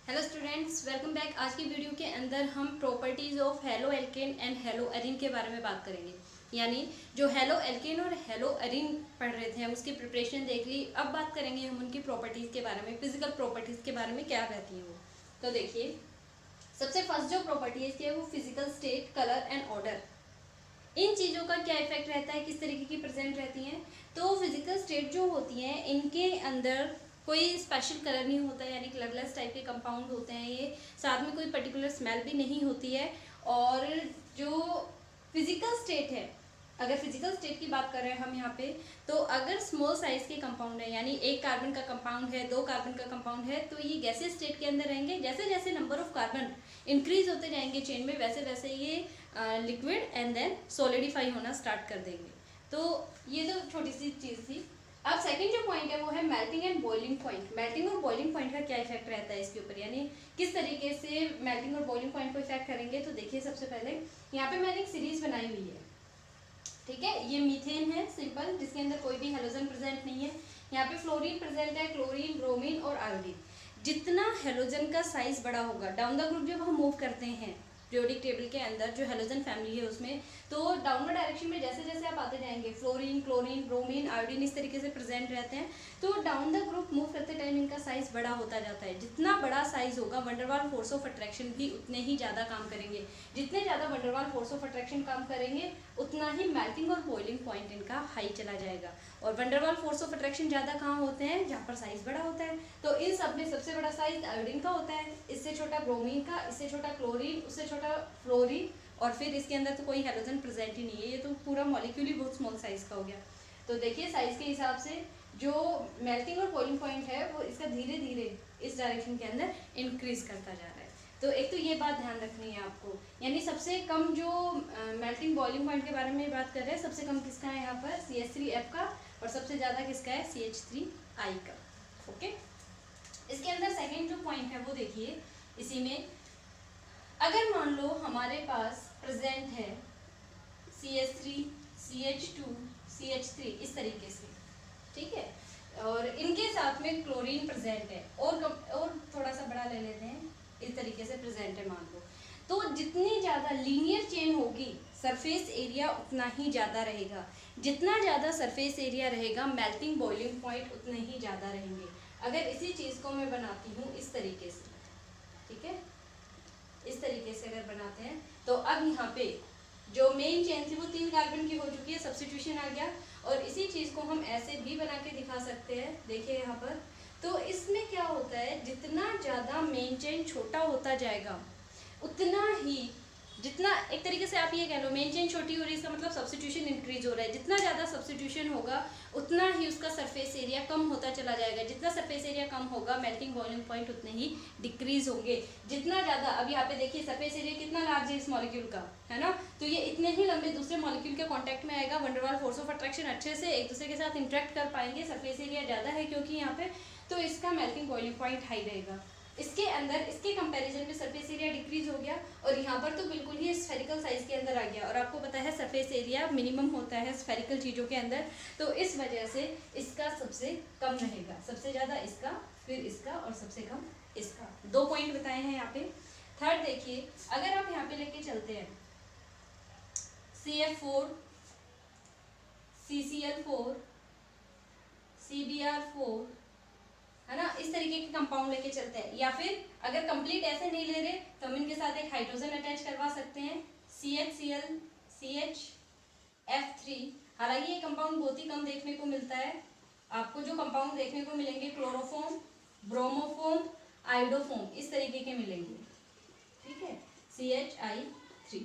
Hello students, welcome back. आज की video के अंदर हम properties of halo alkane and hello arene के बारे में बात करेंगे। यानी जो हेलो एल्केन और हेलो एरीन पढ़ रहे थे, हम उसकी प्रिपरेशन देख ली। अब बात करेंगे हम उनकी प्रॉपर्टीज़ के बारे में, फिजिकल प्रॉपर्टीज़ के बारे में क्या रहती हैं वो। तो देखिए, सबसे फर्स्ट जो प्रॉपर्टी है इसकी है वो physical state, colour and order. इन चीज़ों का क्या इफेक्ट रहता है, किस तरीके की प्रेजेंट रहती हैं। तो फिजिकल स्टेट जो होती हैं, इनके अंदर कोई स्पेशल कलर नहीं होता है, यानी कलरलेस टाइप के कंपाउंड होते हैं ये। साथ में कोई पर्टिकुलर स्मेल भी नहीं होती है। और जो फिजिकल स्टेट है, अगर फिजिकल स्टेट की बात कर रहे हैं हम यहाँ पे, तो अगर स्मॉल साइज के कंपाउंड है, यानी एक कार्बन का कंपाउंड है, 2 कार्बन का कंपाउंड है, तो ये गैसियस स्टेट के अंदर रहेंगे। जैसे जैसे नंबर ऑफ कार्बन इंक्रीज होते जाएंगे चेन में, वैसे वैसे ये लिक्विड एंड देन सॉलिडिफाई होना स्टार्ट कर देंगे। तो ये तो छोटी सी चीज़ थी। अब सेकंड जो पॉइंट है वो है melting and boiling point. Melting और बॉइलिंग पॉइंट का क्या इफेक्ट रहता है इसके ऊपर, यानी किस तरीके से मेल्टिंग और बॉइलिंग पॉइंट को इफेक्ट करेंगे। तो देखिए, सबसे पहले यहाँ पे मैंने एक सीरीज बनाई हुई है, ठीक है। ये मीथेन है सिंपल, जिसके अंदर कोई भी हेलोजन प्रेजेंट नहीं है। यहाँ पे फ्लोरीन प्रेजेंट है, क्लोरीन, ब्रोमीन और आयोडीन। जितना हेलोजन का साइज बड़ा होगा, डाउन द ग्रुप जब हम मूव करते हैं पीरियोडिक टेबल के अंदर, जो हेलोजन फैमिली है उसमें, तो डाउनवर्ड डायरेक्शन में जैसे जैसे आप आते जाएंगे, फ्लोरीन, क्लोरीन, ब्रोमीन, आयोडीन इस तरीके से प्रेजेंट रहते हैं। तो डाउन द ग्रुप मूव करते टाइम इनका साइज बड़ा होता जाता है। जितना बड़ा साइज होगा, वंडरवाल फोर्स ऑफ अट्रैक्शन भी उतने ही ज़्यादा काम करेंगे। जितने ज़्यादा वंडरवाल फोर्स ऑफ अट्रैक्शन काम करेंगे, उतना ही मेल्टिंग और बॉइलिंग पॉइंट इनका हाई चला जाएगा। और वंडरवाल फोर्स ऑफ अट्रैक्शन ज़्यादा कहाँ होते हैं, जहाँ पर साइज बड़ा होता है। तो इन सब में सबसे बड़ा साइज आयोडीन का होता है, इससे छोटा ब्रोमीन का, इससे छोटा क्लोरीन, उससे छोटा फ्लोरीन, और फिर इसके अंदर तो कोई हेलोजन प्रेजेंट ही नहीं है। ये तो पूरा मॉलिक्यूल ही बहुत स्मॉल साइज का हो गया। तो देखिए, साइज के हिसाब से जो मेल्टिंग और बॉइलिंग पॉइंट है वो इसका धीरे धीरे इस डायरेक्शन के अंदर इंक्रीज करता जा रहा है। तो एक तो ये बात ध्यान रखनी है आपको, यानी सबसे कम जो मेल्टिंग बॉइलिंग पॉइंट के बारे में बात कर रहे हैं, सबसे कम किसका है यहाँ पर, CH3F का, और सबसे ज़्यादा किसका है, CH3I का। ओके, इसके अंदर सेकेंड जो पॉइंट है वो देखिए, इसी में अगर मान लो हमारे पास प्रेजेंट है CH3, CH2, CH3 इस तरीके से, ठीक है, और इनके साथ में क्लोरीन प्रेजेंट है, और थोड़ा सा बड़ा ले लेते हैं, इस तरीके से प्रेजेंट है मान लो। तो जितनी ज़्यादा लीनियर चेन होगी, सरफेस एरिया उतना ही ज़्यादा रहेगा। जितना ज़्यादा सरफेस एरिया रहेगा, मेल्टिंग बॉइलिंग पॉइंट उतने ही ज़्यादा रहेंगे। अगर इसी चीज़ को मैं बनाती हूँ इस तरीके से, ठीक है, इस तरीके से अगर बनाते हैं, तो अब यहाँ पे जो मेन चेन थी वो 3 कार्बन की हो चुकी है, सब्स्टिट्यूशन आ गया। और इसी चीज़ को हम ऐसे भी बना के दिखा सकते हैं, देखिए यहाँ पर। तो इसमें क्या होता है, जितना ज़्यादा मेन चेन छोटा होता जाएगा, उतना ही, जितना एक तरीके से आप ये कह लो, मेन चेन छोटी हो रही है, इसका मतलब सब्स्टिट्यूशन इंक्रीज हो रहा है। जितना ज़्यादा सब्स्टिट्यूशन होगा, उतना ही उसका सरफेस एरिया कम होता चला जाएगा। जितना सरफेस एरिया कम होगा, मेल्टिंग बॉइलिंग पॉइंट उतने ही डिक्रीज होंगे। जितना ज़्यादा, अब यहाँ पे देखिए सरफेस एरिया कितना लार्ज है इस मॉलिक्यूल का, है ना, तो ये इतने ही लंबे दूसरे मॉलिक्यूल के कॉन्टैक्ट में आएगा, वंडरवाल फोर्स ऑफ अट्रैक्शन अच्छे से एक दूसरे के साथ इंटरेक्ट कर पाएंगे। सरफेस एरिया ज़्यादा है क्योंकि यहाँ पे, तो इसका मेल्टिंग बॉइलिंग पॉइंट हाई रहेगा। इसके अंदर, इसके कंपैरिजन में सरफेस एरिया डिक्रीज हो गया, और यहाँ पर तो बिल्कुल ही स्फेरिकल साइज के अंदर आ गया। और आपको पता है सरफेस एरिया मिनिमम होता है स्फेरिकल चीज़ों के अंदर, तो इस वजह से इसका सबसे कम रहेगा, सबसे ज़्यादा इसका, फिर इसका, और सबसे कम इसका। 2 पॉइंट बताए हैं यहाँ पे। थर्ड देखिए, अगर आप यहाँ पे लेके चलते हैं CF4, CCl4, CBr4, है ना, इस तरीके के कंपाउंड लेके चलते हैं। या फिर अगर कंप्लीट ऐसे नहीं ले रहे, तो हम इनके साथ एक हाइड्रोजन अटैच करवा सकते हैं, CHCl, CHF3। हालांकि ये कंपाउंड बहुत ही कम देखने को मिलता है। आपको जो कंपाउंड देखने को मिलेंगे, क्लोरोफॉर्म, ब्रोमोफॉर्म, आयोडोफॉर्म, इस तरीके के मिलेंगे, ठीक है, CHI3।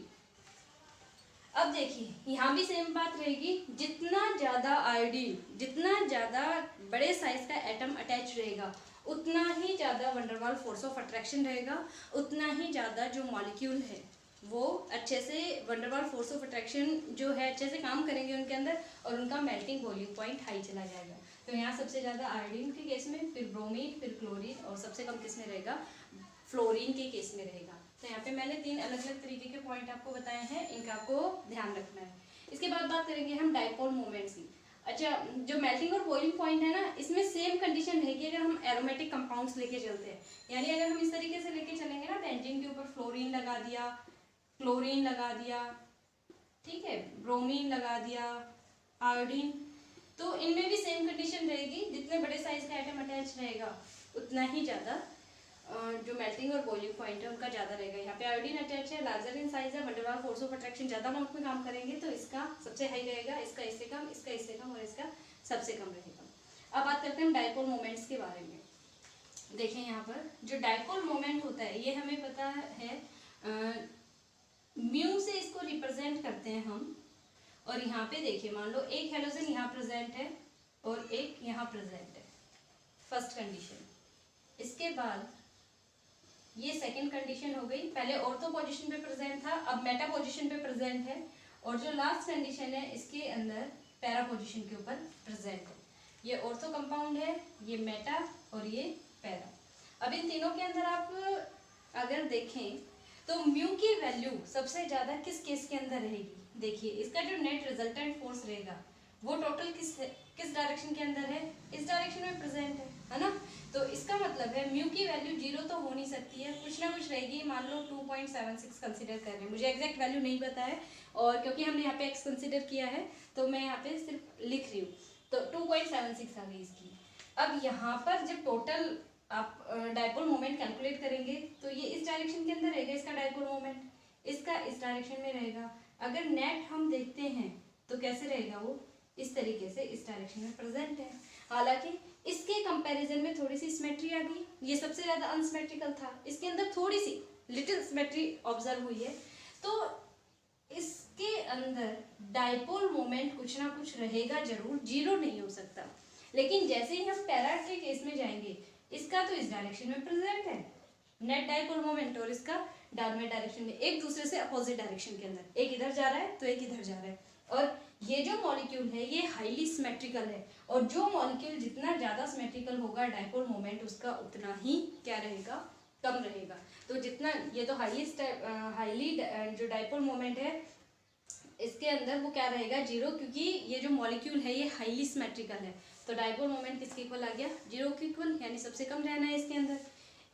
अब देखिए, यहाँ भी सेम बात रहेगी, जितना ज़्यादा आयोडीन, जितना ज़्यादा बड़े साइज का एटम अटैच रहेगा, उतना ही ज़्यादा वंडरवाल फोर्स ऑफ अट्रैक्शन रहेगा, उतना ही ज़्यादा जो मॉलिक्यूल है वो अच्छे से, वंडरवाल फोर्स ऑफ अट्रैक्शन जो है अच्छे से काम करेंगे उनके अंदर, और उनका मेल्टिंग बॉइलिंग पॉइंट हाई चला जाएगा। तो यहाँ सबसे ज़्यादा आयोडीन के केस में, फिर ब्रोमीन, फिर क्लोरीन, और सबसे कम किस में रहेगा, फ्लोरीन के केस में रहेगा। तो यहाँ पे मैंने 3 अलग अलग तरीके के पॉइंट आपको बताए हैं, इनका आपको ध्यान रखना है। इसके बाद बात करेंगे हम डाइपोल मोमेंट्स की। अच्छा, जो मेल्टिंग और बॉइलिंग पॉइंट है ना, इसमें सेम कंडीशन रहेगी अगर हम एरोमेटिक कंपाउंड्स लेके चलते हैं। यानी अगर हम इस तरीके से लेके चलेंगे ना, बेंजीन के ऊपर फ्लोरीन लगा दिया, क्लोरीन लगा दिया, ठीक है, ब्रोमीन लगा दिया, आयोडीन, तो इनमें भी सेम कंडीशन रहेगी। जितने बड़े साइज का एटम अटैच रहेगा उतना ही ज़्यादा जो मेल्टिंग और बॉइलिंग पॉइंट है उनका ज़्यादा रहेगा। यहाँ पे आयोडीन अटैच है, लार्जर इन साइज है, वंडरवाल फोर्स ऑफ अट्रैक्शन ज़्यादा अमाउंट में काम करेंगे तो इसका सबसे हाई रहेगा, इसका इससे कम, इसका इससे कम और इसका सबसे कम रहेगा। अब बात करते हैं हम डाइपोल मोमेंट्स के बारे में। देखें यहाँ पर जो डाइपोल मोमेंट होता है ये हमें पता है म्यू से इसको रिप्रेजेंट करते हैं हम। और यहाँ पे देखिए, मान लो एक हेलोजन यहाँ प्रेजेंट है और एक यहाँ प्रेजेंट है, फर्स्ट कंडीशन। इसके बाद ये सेकंड कंडीशन हो गई, पहले ऑर्थो पोजीशन पे प्रेजेंट था, अब मेटा पोजीशन पे प्रेजेंट है। और जो लास्ट कंडीशन है इसके अंदर पैरा पोजीशन के ऊपर प्रेजेंट है। ये ऑर्थो कंपाउंड है, ये मेटा और ये पैरा। अब इन तीनों के अंदर आप अगर देखें तो म्यू की वैल्यू सबसे ज्यादा किस केस के अंदर रहेगी? देखिए, इसका जो नेट रिजल्टेंट फोर्स रहेगा वो टोटल किस डायरेक्शन के अंदर है? इस डायरेक्शन में प्रेजेंट है ना। तो इसका मतलब है म्यू की वैल्यू 0 तो हो नहीं सकती है, कुछ ना कुछ रहेगी। मान लो 2.76 कंसीडर कर रहे हैं, मुझे एग्जैक्ट वैल्यू नहीं पता है और क्योंकि हमने यहाँ पे एक्स कंसीडर किया है तो मैं यहाँ पे सिर्फ लिख रही हूँ। तो 2.76 आ गई इसकी। अब यहाँ पर जब टोटल आप डाइपोल मोमेंट कैलकुलेट करेंगे तो ये इस डायरेक्शन के अंदर रहेगा, इसका डाइपोल मोमेंट, इसका इस डायरेक्शन में रहेगा। अगर नेट हम देखते हैं तो कैसे रहेगा? वो इस तरीके से इस डायरेक्शन में प्रेजेंट है। हालांकि इसके कंपैरिजन में थोड़ी सी सिमेट्री आ गई, ये सबसे ज्यादा अनसिमेट्रिकल था, इसके अंदर थोड़ी सी लिटिल सिमेट्री ऑब्जर्व हुई है। तो इसके अंदर डाइपोल मोमेंट कुछ ना कुछ रहेगा जरूर, 0 नहीं हो सकता। लेकिन जैसे ही हम पैरा के केस में जाएंगे, इसका तो इस डायरेक्शन में प्रेजेंट है नेट डाइपोल मोमेंट और इसका डायगोनल डायरेक्शन में, एक दूसरे से अपोजिट डायरेक्शन के अंदर, एक इधर जा रहा है तो एक इधर जा रहा है। और ये जो मॉलिक्यूल है ये हाईली सिमेट्रिकल है और जो मॉलिक्यूल जितना ज्यादा सिमेट्रिकल होगा डाइपोल मोमेंट उसका उतना ही क्या रहेगा? कम रहेगा। तो जितना ये तो हाईली जो डाइपोल मोमेंट है इसके अंदर वो क्या रहेगा? 0, क्योंकि ये जो मॉलिक्यूल है ये हाईली सिमेट्रिकल है। तो डाइपोल मोमेंट किसके इक्वल आ गया? 0 के इक्वल, यानी सबसे कम रहना है इसके अंदर।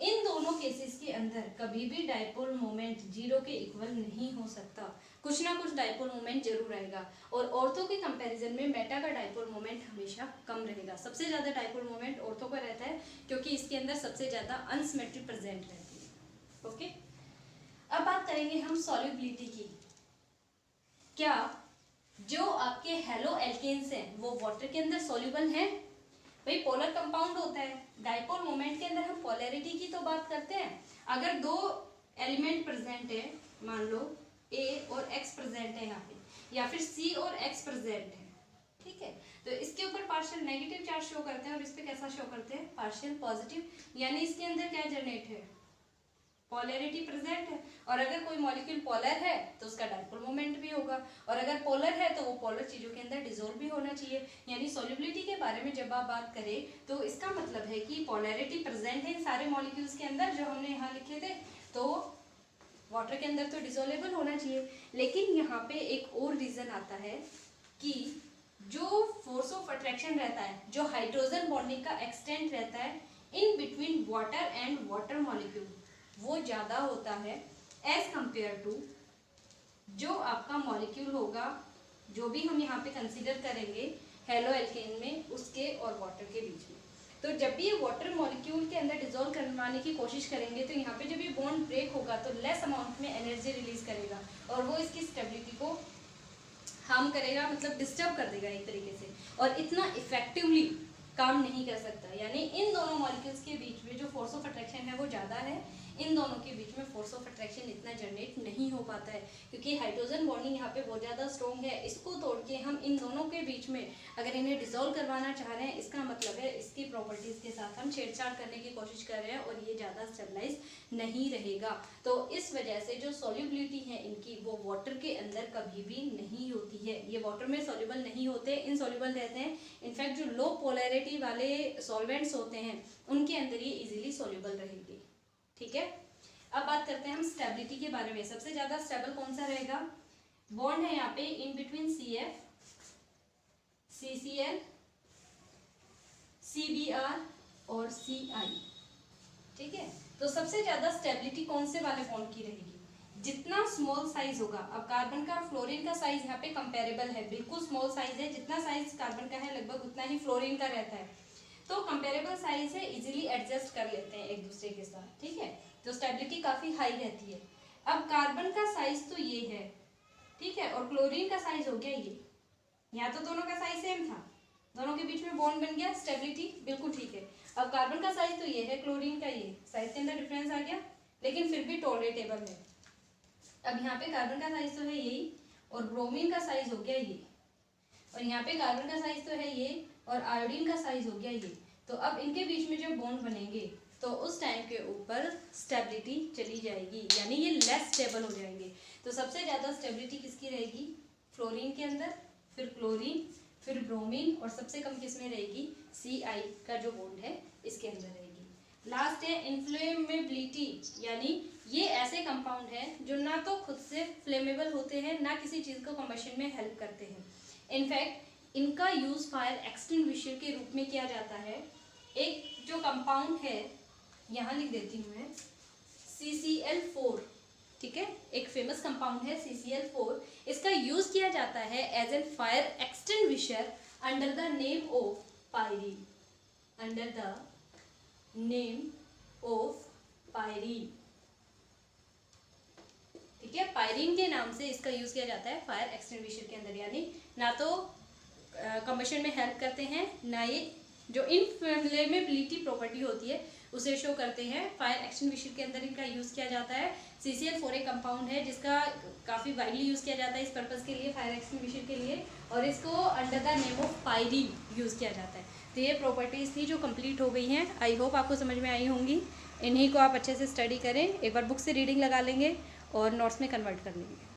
इन दोनों केसेस के अंदर कभी भी डाइपोल मोमेंट 0 के इक्वल नहीं हो सकता, कुछ ना कुछ डाइपोल मोमेंट जरूर रहेगा। और ऑर्थो के कंपैरिजन में मेटा का डाइपोल मोमेंट हमेशा कम रहेगा। सबसे ज्यादा डाइपोल मोमेंट ऑर्थो का रहता है क्योंकि इसके अंदर सबसे ज्यादा अनसिमेट्री प्रेजेंट रहती है। ओके, अब बात करेंगे हम सॉल्युबिलिटी की। क्या जो आपके हेलो एल्केन्स हैं वो वाटर के अंदर सॉल्युबल हैं? भाई पोलर कंपाउंड होता है, डाइपोल मोमेंट के अंदर हम पोलैरिटी की तो बात करते हैं। अगर दो एलिमेंट प्रेजेंट है, मान लो A और X प्रेजेंट है यहाँ पे, या फिर C और X प्रेजेंट है, ठीक है, तो इसके ऊपर पार्शियल नेगेटिव चार्ज शो करते हैं और इस पे कैसा शो करते हैं? Partial positive. यानी इसके अंदर क्या जनरेट है? पोलैरिटी प्रेजेंट है। और अगर कोई मॉलिक्यूल पोलर है तो उसका डाइपोल मोमेंट भी होगा, और अगर पोलर है तो वो पोलर चीजों के अंदर डिसॉल्व भी होना चाहिए। यानी सॉल्युबिलिटी के बारे में जब आप बात करें तो इसका मतलब है कि पोलैरिटी प्रेजेंट है इन सारे मॉलिक्यूल्स के अंदर जो हमने यहाँ लिखे थे, तो वाटर के अंदर तो डिसॉल्वेबल होना चाहिए। लेकिन यहाँ पे एक और रीजन आता है कि जो फोर्स ऑफ अट्रैक्शन रहता है, जो हाइड्रोजन बॉन्डिंग का एक्सटेंट रहता है in between water and water molecule, वो ज्यादा होता है एज कंपेयर टू जो आपका मॉलिक्यूल होगा, जो भी हम यहाँ पे कंसीडर करेंगे हेलो एल्केन में, उसके और वाटर के बीच में। तो जब भी ये वाटर मॉलिक्यूल के अंदर डिसॉल्व करवाने की कोशिश करेंगे तो यहाँ पे जब ये बॉन्ड ब्रेक होगा तो लेस अमाउंट में एनर्जी रिलीज करेगा और वो इसकी स्टेबिलिटी को हार्म करेगा, मतलब डिस्टर्ब कर देगा एक तरीके से, और इतना इफेक्टिवली काम नहीं कर सकता। यानी इन दोनों मॉलिक्यूल्स के बीच में जो फोर्स ऑफ अट्रैक्शन है वो ज़्यादा है, इन दोनों के बीच में फोर्स ऑफ अट्रैक्शन इतना जनरेट नहीं हो पाता है क्योंकि हाइड्रोजन बॉन्डिंग यहाँ पे बहुत ज़्यादा स्ट्रॉन्ग है। इसको तोड़ के हम इन दोनों के बीच में अगर इन्हें डिसॉल्व करवाना चाह रहे हैं, इसका मतलब है इसकी प्रॉपर्टीज़ के साथ हम छेड़छाड़ करने की कोशिश कर रहे हैं और ये ज़्यादा स्टेबलाइज नहीं रहेगा। तो इस वजह से जो सॉल्युबिलिटी है इनकी वो वाटर के अंदर कभी भी नहीं होती है, ये वाटर में सॉल्युबल नहीं होते, इनसॉल्युबल रहते हैं। इनफैक्ट जो लो पोलैरिटी वाले सॉल्वेंट्स होते हैं उनके अंदर ये इजीली सॉल्युबल रहेगी। ठीक है, अब बात करते हैं हम स्टेबिलिटी के बारे में। सबसे ज्यादा स्टेबल कौन सा रहेगा? बॉन्ड है यहाँ पे in between CF, CCl, CBr और Ci। ठीक है, तो सबसे ज्यादा स्टेबिलिटी कौन से वाले बॉन्ड की रहेगी? जितना स्मॉल साइज होगा, अब कार्बन का और फ्लोरीन का साइज यहाँ पे कंपेरेबल है, बिल्कुल स्मॉल साइज है, जितना साइज कार्बन का है लगभग उतना ही फ्लोरीन का रहता है, तो कंपेरेबल साइज है, इजीली एडजस्ट कर लेते हैं एक दूसरे के साथ। ठीक है, तो स्टेबिलिटी काफी हाई रहती है। अब कार्बन का साइज तो ये है, ठीक है, और क्लोरीन का साइज हो गया ये, यहाँ तो दोनों का साइज सेम था, दोनों के बीच में बॉन्ड बन गया, स्टेबिलिटी बिल्कुल ठीक है। अब कार्बन का साइज तो ये है, क्लोरीन का ये, साइज के अंदर डिफरेंस आ गया, लेकिन फिर भी टॉलरेटेबल है। अब यहाँ पे कार्बन का साइज तो है यही, और ब्रोमीन का साइज हो गया ये, और यहाँ पे कार्बन का साइज तो है ये, और आयोडीन का साइज हो गया ये। तो अब इनके बीच में जब बॉन्ड बनेंगे तो उस टाइम के ऊपर स्टेबिलिटी चली जाएगी, यानी ये लेस स्टेबल हो जाएंगे। तो सबसे ज़्यादा स्टेबिलिटी किसकी रहेगी? फ्लोरीन के अंदर, फिर क्लोरीन, फिर ब्रोमीन, और सबसे कम किस में रहेगी? Ci का जो बॉन्ड है इसके अंदर रहेगी। लास्ट है इनफ्लेमेबिलिटी, यानी ये ऐसे कंपाउंड हैं जो ना तो खुद से फ्लेमेबल होते हैं, ना किसी चीज़ को कंबशन में हेल्प करते हैं। इनफैक्ट इनका यूज़ फायर एक्सटिंग्विशर के रूप में किया जाता है। एक जो कंपाउंड है, यहाँ लिख देती हूँ मैं, CCl4, ठीक है, एक फेमस कंपाउंड है CCl4, इसका यूज़ किया जाता है as an fire extinguisher under the name of pyrene, under the name of pyrene. ठीक है, पायरीन के नाम से इसका यूज किया जाता है फायर एक्सटिंग्विशर के अंदर, यानी ना तो कंबशन में हेल्प करते हैं, ना ये जो इनफ्लेमेबिलिटी प्रॉपर्टी होती है उसे शो करते हैं। फायर एक्सटिंग्विशर के अंदर इनका यूज किया जाता है। CCl4 एक कंपाउंड है जिसका काफी वाइडली यूज किया जाता है इस पर्पज के लिए, फायर एक्सटिंग्विशर के लिए, और इसको under the name of pyrene use किया जाता है। तो ये प्रॉपर्टीज़ थी जो कंप्लीट हो गई हैं। आई होप आपको समझ में आई होंगी। इन्हीं को आप अच्छे से स्टडी करें, एक बार बुक से रीडिंग लगा लेंगे और नोट्स में कन्वर्ट कर लेंगे।